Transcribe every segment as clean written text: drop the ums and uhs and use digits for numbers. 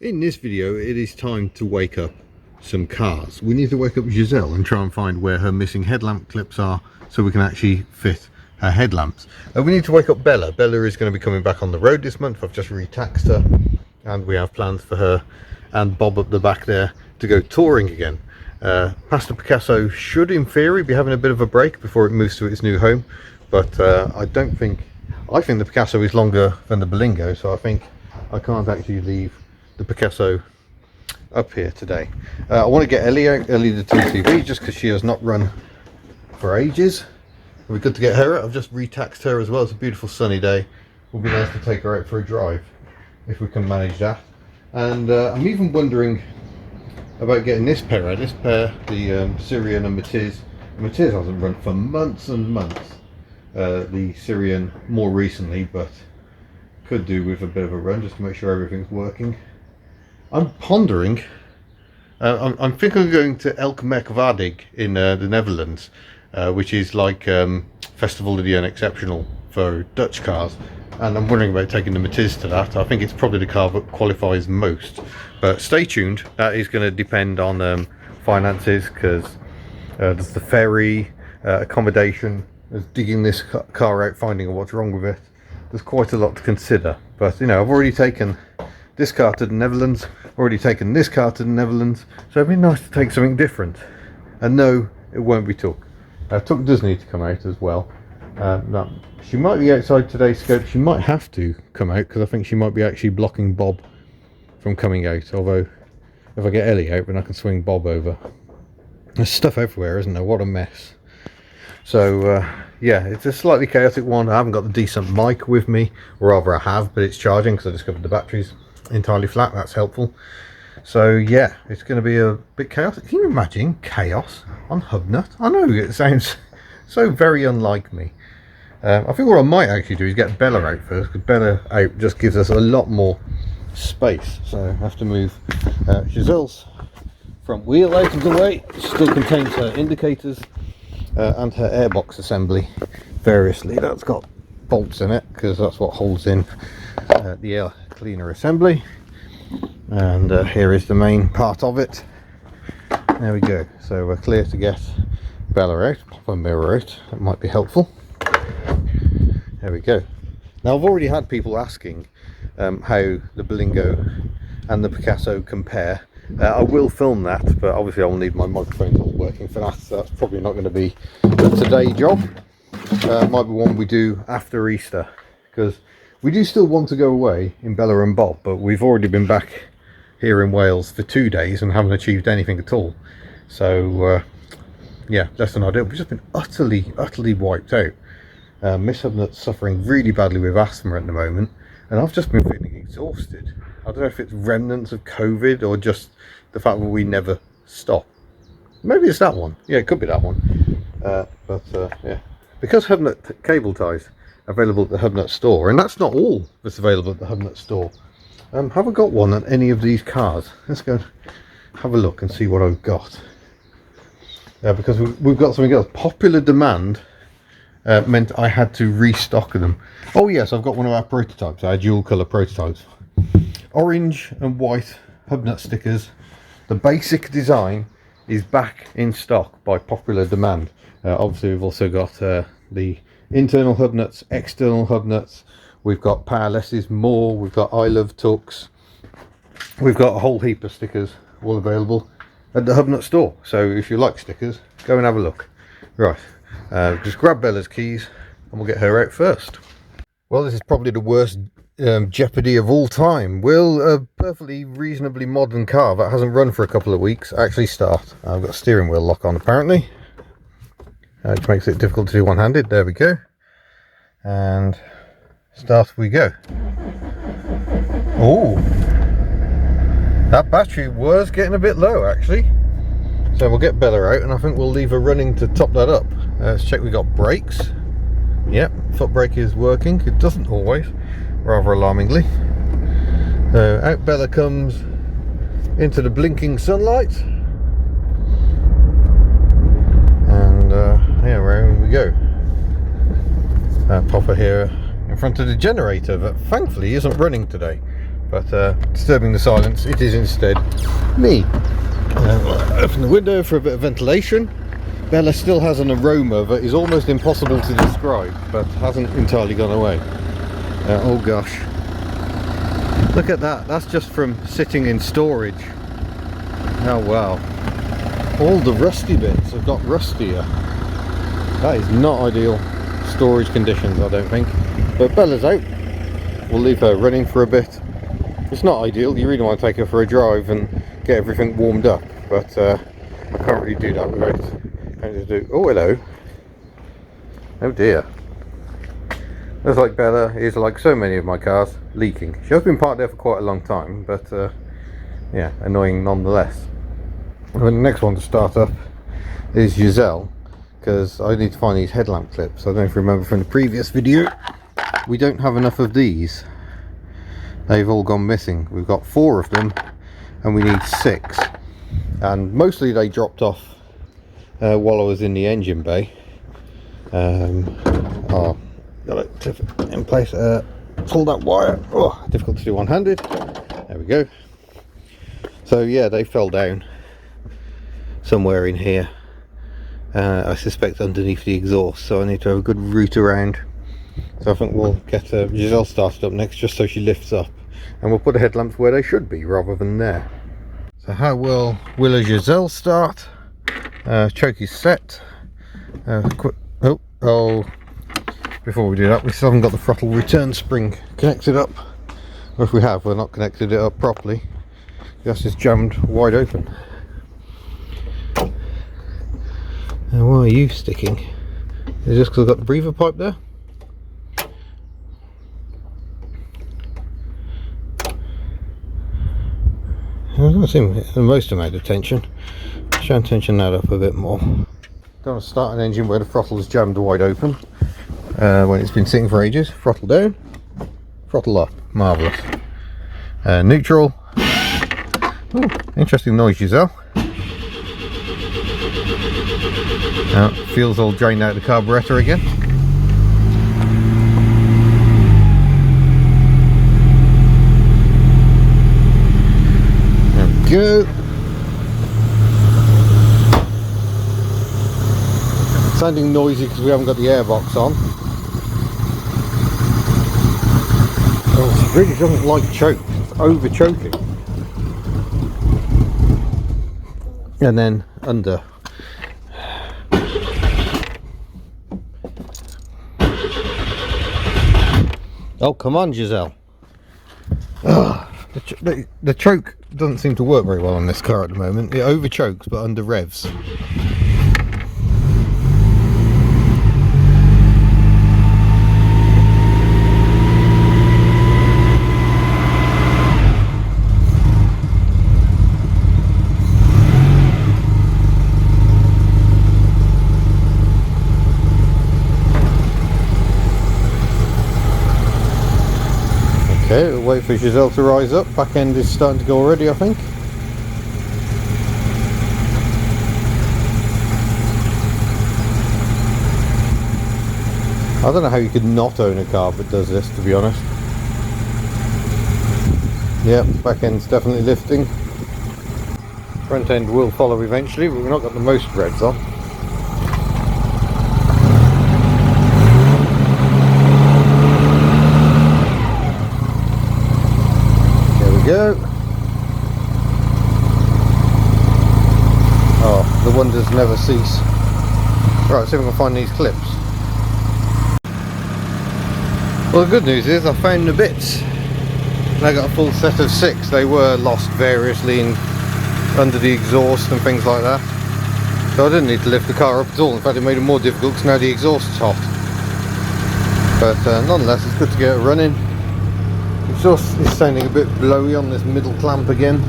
In this video, it is time to wake up some cars. We need to wake up Giselle and try and find where her missing headlamp clips are so we can actually fit her headlamps. We need to wake up Bella. Bella is going to be coming back on the road this month. I've just re-taxed her and we have plans for her and Bob up the back there to go touring again. Pastor Picasso should in theory be having a bit of a break before it moves to its new home, but I think the Picasso is longer than the Berlingo, so I think I can't actually leave the Picasso up here today. I want to get Ellie out, Ellie the TCV, just because she has not run for ages. It'll be good to get her out. I've just re-taxed her as well. It's a beautiful sunny day. It'll be nice to take her out for a drive if we can manage that. And I'm even wondering about getting this pair out. This pair, the Sirion and Matiz. Matiz hasn't run for months and months. The Sirion more recently, but could do with a bit of a run just to make sure everything's working. I'm pondering, I'm thinking of going to Elke in the Netherlands, which is like Festival of the Unexceptional for Dutch cars, and I'm wondering about taking the Matiz to that. I think it's probably the car that qualifies most, but stay tuned. That is going to depend on finances, because there's the ferry, accommodation, there's digging this car out, finding out what's wrong with it. There's quite a lot to consider, but you know, I've already taken this car to the Netherlands, already taken this car to the Netherlands, so it'd be nice to take something different. And no, it won't be Tuk. Tuk does need to come out as well. No, she might be outside today's scope. She might have to come out because I think she might be actually blocking Bob from coming out, although if I get Ellie out then I can swing Bob over. There's stuff everywhere, isn't there? What a mess. So yeah, it's a slightly chaotic one. I haven't got the decent mic with me, or rather I have, but it's charging because I discovered the battery's entirely flat. That's helpful. So yeah, it's going to be a bit chaotic. Can you imagine chaos on Hubnut? I know it sounds so very unlike me. I think what I might actually do is get Bella out first, because Bella out just gives us a lot more space. So I have to move Giselle's front wheel out of the way. It still contains her indicators and her airbox assembly variously. That's got bolts in it because that's what holds in the air cleaner assembly, and here is the main part of it. There we go. So we're clear to get Bella out. Pop a mirror out, that might be helpful. There we go. Now I've already had people asking how the Berlingo and the Picasso compare. I will film that, but obviously I'll need my microphone all working for that, so that's probably not going to be a today job. Might be one we do after Easter, because we do still want to go away in Bella and Bob, but we've already been back here in Wales for 2 days and haven't achieved anything at all. So yeah, less than ideal. We've just been utterly wiped out. Miss Hubnut's suffering really badly with asthma at the moment, and I've just been feeling exhausted. I don't know if it's remnants of COVID or just the fact that we never stop. Maybe it's that one. Yeah, it could be that one. Yeah, because Hubnut cable ties available at the Hubnut store, and that's not all that's available at the Hubnut store. Haven't got one on any of these cars. Let's go have a look and see what I've got. Because we've got something else. Popular demand meant I had to restock them. Oh yes, I've got one of our prototypes, our dual colour prototypes. Orange and white Hubnut stickers. The basic design is back in stock by popular demand. Obviously we've also got the internal Hubnuts, external Hubnuts. We've got Powerlesses, more. We've got I Love Tuks. We've got a whole heap of stickers all available at the Hubnut store. So if you like stickers, go and have a look. Right, just grab Bella's keys and we'll get her out first. Well, this is probably the worst jeopardy of all time. Will a perfectly reasonably modern car that hasn't run for a couple of weeks actually start? I've got a steering wheel lock on apparently, which makes it difficult to do one-handed. There we go, and start we go. Oh, that battery was getting a bit low actually, so we'll get Bella out and I think we'll leave her running to top that up. Let's check we got brakes. Yep, foot brake is working. It doesn't always, rather alarmingly. So out Bella comes into the blinking sunlight, and yeah, round we go. Pop her here in front of the generator that thankfully isn't running today. but disturbing the silence, it is instead me. Open the window for a bit of ventilation. Bella still has an aroma that is almost impossible to describe, but hasn't entirely gone away. Oh gosh, look at that, that's just from sitting in storage. Oh wow, all the rusty bits have got rustier. That is not ideal storage conditions, I don't think. But Bella's out, we'll leave her running for a bit. It's not ideal, you really want to take her for a drive and get everything warmed up, but I can't really do that without having to do... Oh, hello. Oh dear. Looks like Bella is, like so many of my cars, leaking. She has been parked there for quite a long time, but yeah, annoying nonetheless. And the next one to start up is Giselle, because I need to find these headlamp clips. I don't know if you remember from the previous video, we don't have enough of these. They've all gone missing. We've got 4 of them and we need 6, and mostly they dropped off while I was in the engine bay. Oh, got it, clip it in place, pull that wire. Oh, difficult to do one-handed. There we go. So yeah, they fell down somewhere in here, I suspect underneath the exhaust, so I need to have a good route around. So I think we'll get Giselle started up next, just so she lifts up, and we'll put the headlamps where they should be rather than there. So how will a Giselle start? Choke is set. Before we do that, we still haven't got the throttle return spring connected up, or if we have, we're not connected it up properly. Gas is jammed wide open. And why are you sticking? Is it just because I've got the breather pipe there? I don't seem the most amount of tension. Try and tension that up a bit more. Don't want to start an engine where the throttle is jammed wide open when it's been sitting for ages. Throttle down, throttle up. Marvellous. Neutral. Ooh, interesting noise, Giselle. Fuel's all drained out the carburettor again. There we go. Sounding noisy because we haven't got the airbox on. Oh, it really doesn't like choke. It's over choking. And then under. Oh, come on, Giselle. The choke doesn't seem to work very well on this car at the moment. It over chokes but under revs. Okay, we'll wait for Giselle to rise up. Back end is starting to go already, I think. I don't know how you could not own a car that does this, to be honest. Yep, back end's definitely lifting. Front end will follow eventually, but we've not got the most revs on. Go. Oh, the wonders never cease. Right, see if we can find these clips. Well, the good news is I found the bits. And I got a full set of 6. They were lost variously under the exhaust and things like that. So I didn't need to lift the car up at all. In fact, it made it more difficult because now the exhaust is hot. But nonetheless, it's good to get it running. Exhaust is sounding a bit blowy on this middle clamp again.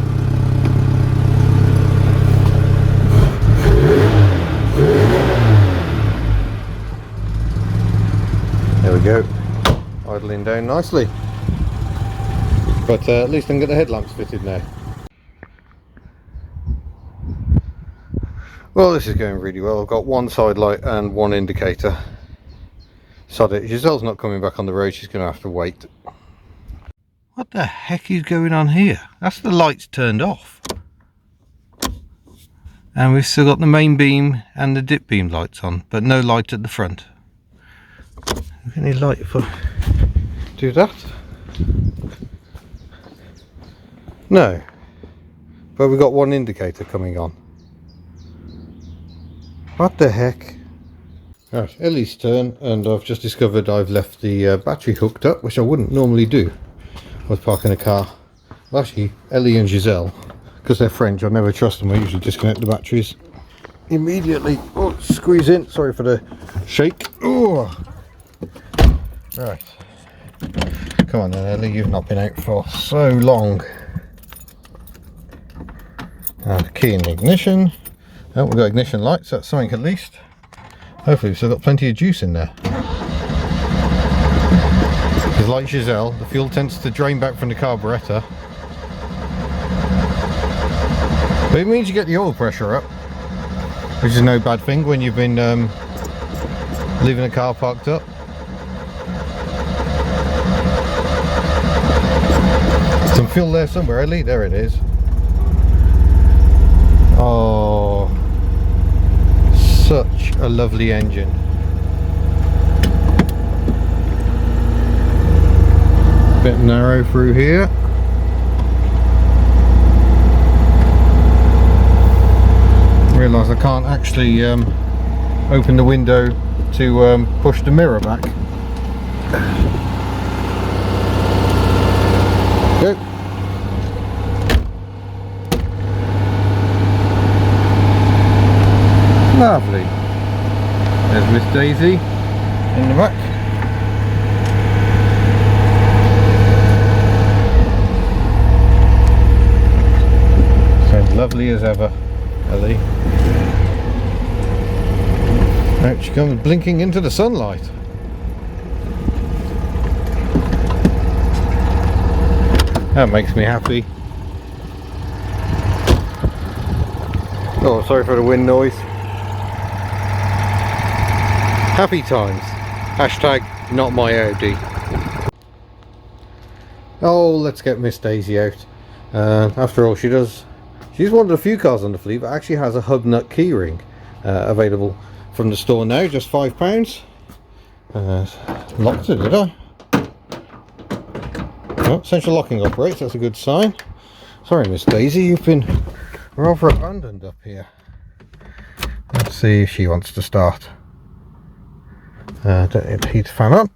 There we go, idling down nicely. But at least I can get the headlamps fitted now. Well, this is going really well. I've got one side light and one indicator. Sod it, Giselle's not coming back on the road, she's going to have to wait. What the heck is going on here? That's the lights turned off. And we've still got the main beam and the dip beam lights on, but no light at the front. Any light if I do that? No. But we've got one indicator coming on. What the heck? Right, Ellie's turn, and I've just discovered I've left the battery hooked up, which I wouldn't normally do. I was parking a car. Well, actually, Ellie and Giselle, because they're French, I never trust them. I usually disconnect the batteries immediately. Oh, squeeze in. Sorry for the shake. Oh, right. Come on then, Ellie. You've not been out for so long. Key in the ignition. Oh, we've got ignition lights. That's something at least. Hopefully, we've still got plenty of juice in there. Because like Giselle, the fuel tends to drain back from the carburettor. But it means you get the oil pressure up, which is no bad thing when you've been leaving a car parked up. Some fuel there somewhere, Ellie. There it is. Oh, such a lovely engine. Bit narrow through here. Realise I can't actually open the window to push the mirror back. Go. Lovely. There's Miss Daisy in the back. So lovely as ever, Ellie. Out she comes, blinking into the sunlight. That makes me happy. Oh, sorry for the wind noise. Happy times. Hashtag not my Audi. Oh, let's get Miss Daisy out. After all, she's one of the few cars on the fleet that actually has a Hubnut keyring available from the store now, just £5. Locked it, did I? Oh, central locking operates, that's a good sign. Sorry Miss Daisy, you've been rather abandoned up here. Let's see if she wants to start. Don't need the heater fan up.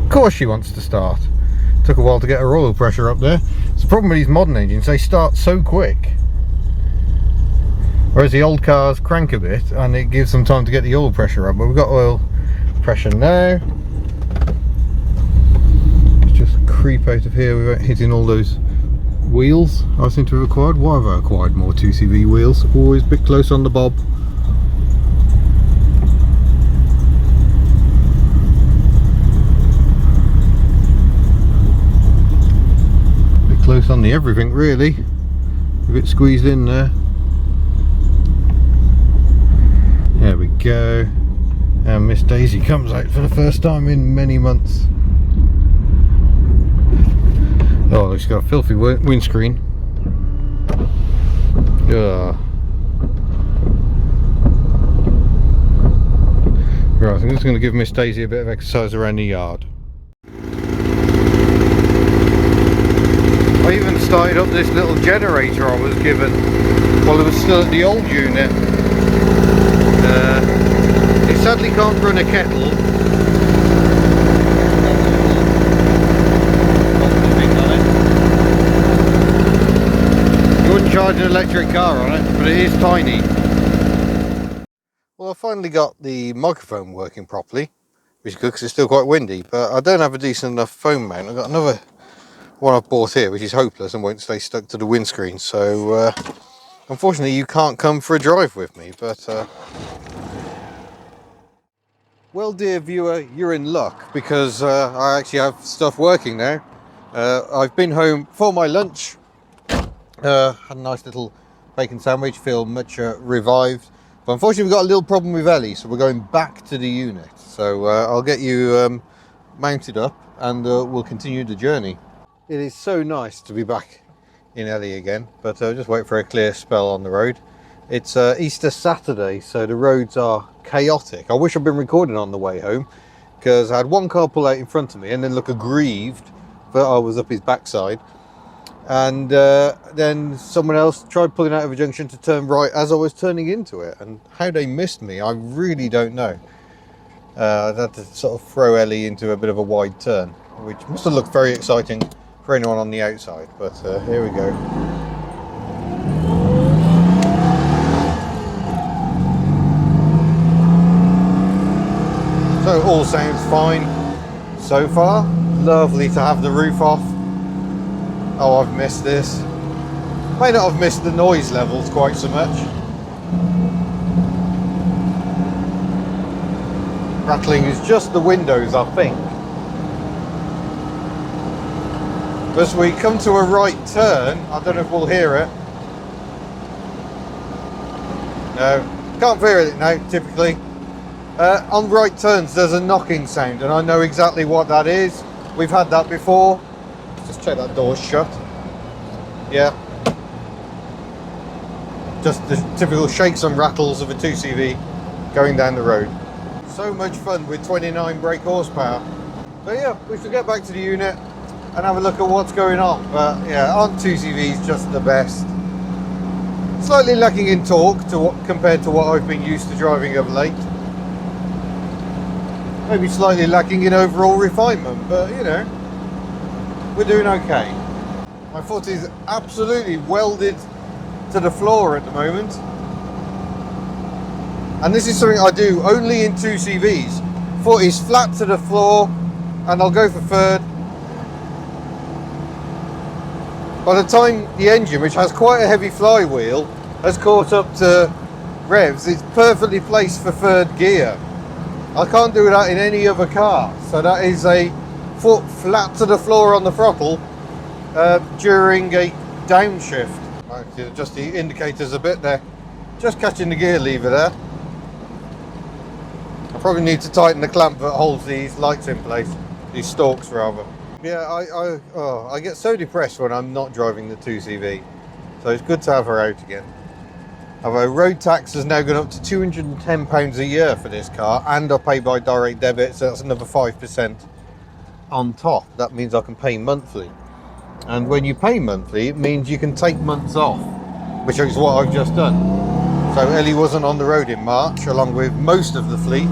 Of course she wants to start. Took a while to get her oil pressure up there. It's the problem with these modern engines, they start so quick. Whereas the old cars crank a bit and it gives them time to get the oil pressure up. But we've got oil pressure now. Let's just creep out of here without hitting all those wheels I seem to have acquired. Why have I acquired more 2CV wheels? Always a bit close on the bob. Close on the everything really, a bit squeezed in there. There we go, and Miss Daisy comes out for the first time in many months. Oh, she's got a filthy windscreen. Right, I'm just going to give Miss Daisy a bit of exercise around the yard. I even started up this little generator I was given while it was still at the old unit. It sadly can't run a kettle. You wouldn't charge an electric car on it, but it is tiny. Well, I finally got the microphone working properly, which is good because it's still quite windy, but I don't have a decent enough phone mount. I've got another one I've bought here which is hopeless and won't stay stuck to the windscreen, so unfortunately you can't come for a drive with me, but well, dear viewer, you're in luck because I actually have stuff working now. I've been home for my lunch, had a nice little bacon sandwich, feel much revived, but unfortunately we've got a little problem with Ellie, so we're going back to the unit. So I'll get you mounted up, and we'll continue the journey. It is so nice to be back in Ellie again, but just wait for a clear spell on the road. It's Easter Saturday, so the roads are chaotic. I wish I'd been recording on the way home, because I had one car pull out in front of me and then look aggrieved that I was up his backside. And then someone else tried pulling out of a junction to turn right as I was turning into it. And how they missed me, I really don't know. I had to sort of throw Ellie into a bit of a wide turn, which must have looked very exciting for anyone on the outside. But here we go. So all sounds fine so far. Lovely to have the roof off. Oh, I've missed this. May not have missed the noise levels quite so much. Rattling is just the windows, I think. As we come to a right turn, I don't know if we'll hear it. No, can't hear it now, typically. On right turns there's a knocking sound, and I know exactly what that is. We've had that before. Just check that door's shut. Yeah. Just the typical shakes and rattles of a 2CV going down the road. So much fun with 29 brake horsepower. So yeah, we should get back to the unit and have a look at what's going on. But yeah, aren't 2CVs just the best? Slightly lacking in torque compared to what I've been used to driving of late. Maybe slightly lacking in overall refinement, but you know, we're doing okay. My foot is absolutely welded to the floor at the moment. And this is something I do only in 2CVs. Foot is flat to the floor, and I'll go for third. By the time the engine, which has quite a heavy flywheel, has caught up to revs, it's perfectly placed for third gear. I can't do that in any other car, so that is a foot flat to the floor on the throttle during a downshift. Right, adjust the indicators a bit there, just catching the gear lever there. I probably need to tighten the clamp that holds these lights in place, these stalks rather. Yeah, I get so depressed when I'm not driving the 2CV, so it's good to have her out again. Although road tax has now gone up to £210 a year for this car, and I pay by direct debit, so that's another 5% on top. That means I can pay monthly. And when you pay monthly, it means you can take months off, which is what I've just done. So Ellie wasn't on the road in March, along with most of the fleet,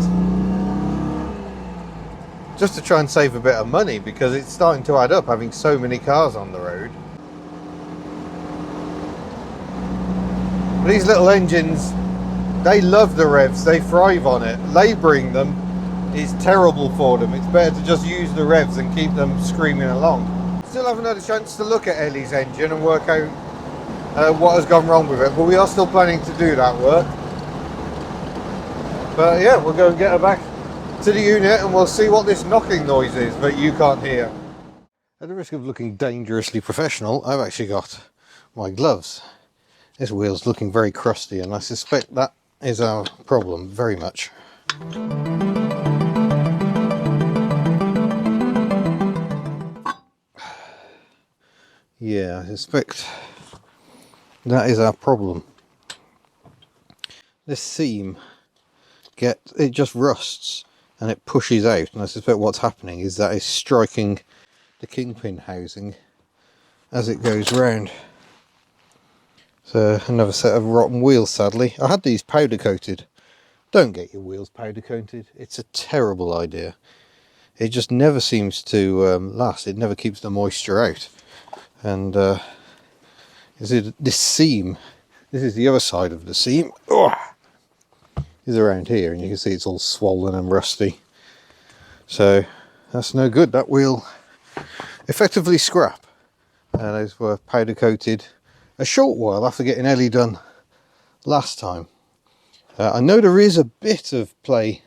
just to try and save a bit of money, because it's starting to add up having so many cars on the road. These little engines, they love the revs, they thrive on it. Labouring them is terrible for them. It's better to just use the revs and keep them screaming along. Still haven't had a chance to look at Ellie's engine and work out what has gone wrong with it, but we are still planning to do that work. But yeah, we'll go and get her back to the unit and we'll see what this knocking noise is that you can't hear. At the risk of looking dangerously professional, I've actually got my gloves. This wheel's looking very crusty, and I suspect that is our problem very much. Yeah, I suspect that is our problem. This seam, it just rusts and it pushes out, and I suspect what's happening is that it's striking the kingpin housing as it goes round. So another set of rotten wheels, sadly. I had these powder coated. Don't get your wheels powder coated. It's a terrible idea. It just never seems to last. It never keeps the moisture out. And you see this seam, this is the other side of the seam, is around here, and you can see it's all swollen and rusty. So that's no good. That wheel effectively scrap. Those were powder coated a short while after getting Ellie done last time. I know there is a bit of play.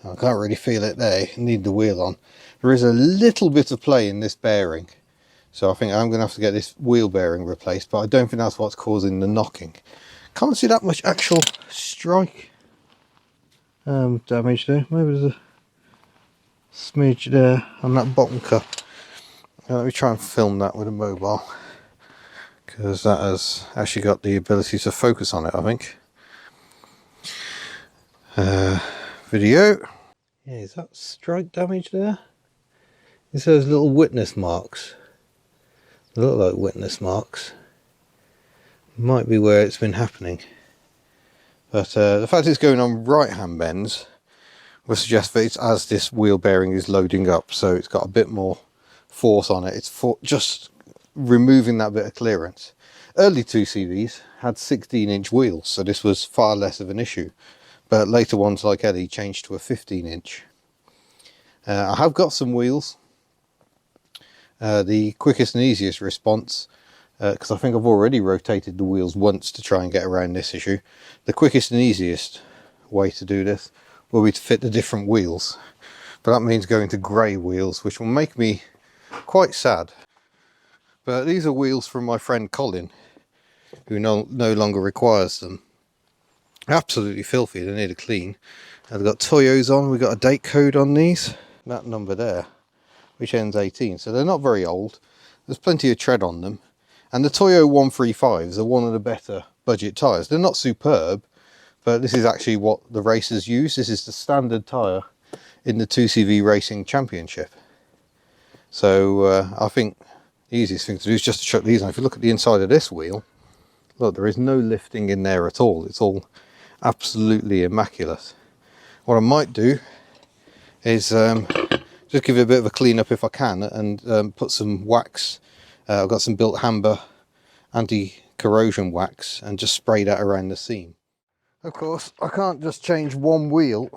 I can't really feel it there, I need the wheel on. There is a little bit of play in this bearing, so I think I'm going to have to get this wheel bearing replaced, but I don't think that's what's causing the knocking. Can't see that much actual strike damage there. Maybe there's a smidge there on that bottom cup. Let me try and film that with a mobile, because that has actually got the ability to focus on it, I think. Video. Yeah, is that strike damage there? It's those little witness marks. They look like witness marks. Might be where it's been happening. But the fact it's going on right hand bends will suggest that it's as this wheel bearing is loading up, so it's got a bit more force on it. It's for just removing that bit of clearance. Early 2CVs had 16-inch wheels, so this was far less of an issue. But later ones like Ellie changed to a 15-inch. I have got some wheels. The quickest and easiest response, because I think I've already rotated the wheels once to try and get around this issue. The quickest and easiest way to do this will be to fit the different wheels. But that means going to grey wheels, which will make me quite sad. But these are wheels from my friend Colin, who no longer requires them. Absolutely filthy, they need a clean. They've got Toyos on, we've got a date code on these. That number there, which ends 18, so they're not very old. There's plenty of tread on them. And the Toyo 135s are one of the better budget tyres. They're not superb, but this is actually what the racers use. This is the standard tyre in the 2CV Racing Championship. So I think the easiest thing to do is just to chuck these on. If you look at the inside of this wheel, look, there is no lifting in there at all. It's all absolutely immaculate. What I might do is just give it a bit of a clean up if I can, and put some wax. I've got some Built Hamber anti-corrosion wax, and just spray that around the seam. Of course, I can't just change one wheel.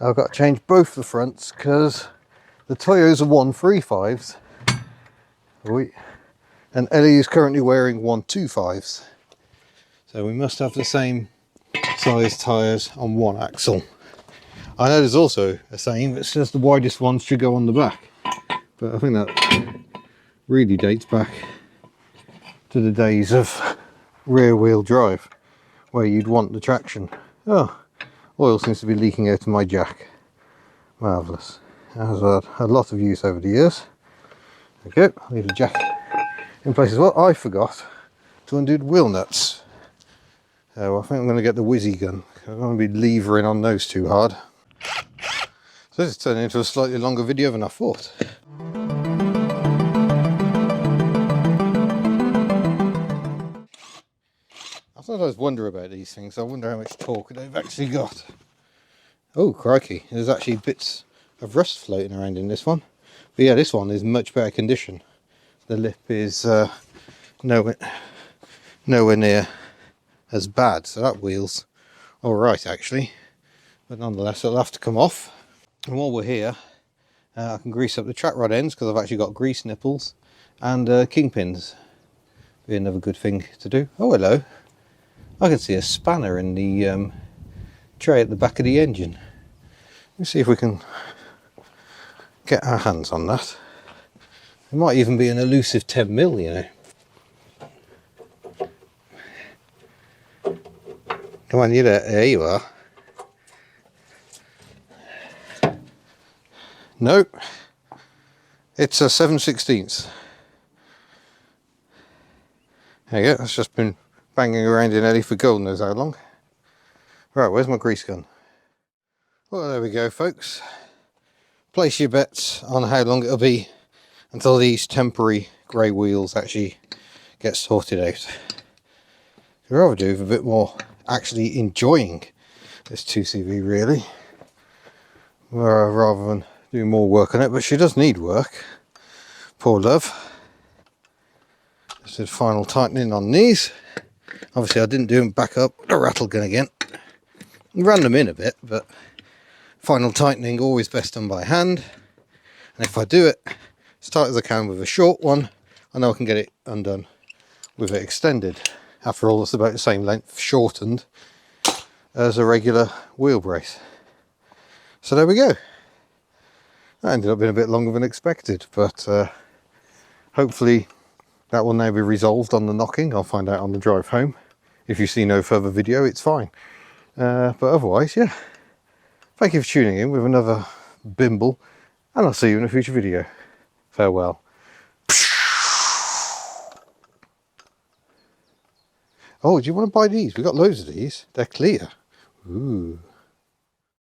I've got to change both the fronts, because the Toyos are 135s. And Ellie is currently wearing 125s. So we must have the same size tyres on one axle. I know there's also a saying that says the widest ones should go on the back, but I think that really dates back to the days of rear wheel drive, where you'd want the traction. Oh, oil seems to be leaking out of my jack. Marvellous. Has had a lot of use over the years. Okay, leave the jack in place as well. I forgot to undo the wheel nuts. So I think I'm going to get the whizzy gun. I'm going to be levering on those too hard. So this is turning into a slightly longer video than I thought. I sometimes wonder about these things. I wonder how much torque they've actually got. Oh crikey, there's actually bits of rust floating around in this one. But yeah, this one is much better condition. The lip is nowhere near as bad, so that wheel's alright actually. But nonetheless, it'll have to come off. And while we're here, I can grease up the track rod ends, because I've actually got grease nipples and kingpins. Be another good thing to do. Oh hello, I can see a spanner in the tray at the back of the engine. Let's see if we can get our hands on that. It might even be an elusive 10mm, you know. Come on, you there you are. Nope, it's a 7/16. There you go, that's just been banging around in Ellie for God knows how long. Right, where's my grease gun? Well, there we go, folks. Place your bets on how long it'll be until these temporary grey wheels actually get sorted out. I'd rather do with a bit more actually enjoying this 2CV really, rather than do more work on it. But she does need work, poor love. Just did final tightening on these. Obviously I didn't do them back up with a rattle gun again. Ran them in a bit, but final tightening always best done by hand. And if I do it as tight as I can with a short one, I know I can get it undone with it extended. After all, it's about the same length shortened as a regular wheel brace. So there we go. That ended up being a bit longer than expected, but hopefully that will now be resolved on the knocking. I'll find out on the drive home. If you see no further video, it's fine. But otherwise, yeah. Thank you for tuning in with another bimble, and I'll see you in a future video. Farewell. Oh, do you want to buy these? We've got loads of these. They're clear. Ooh.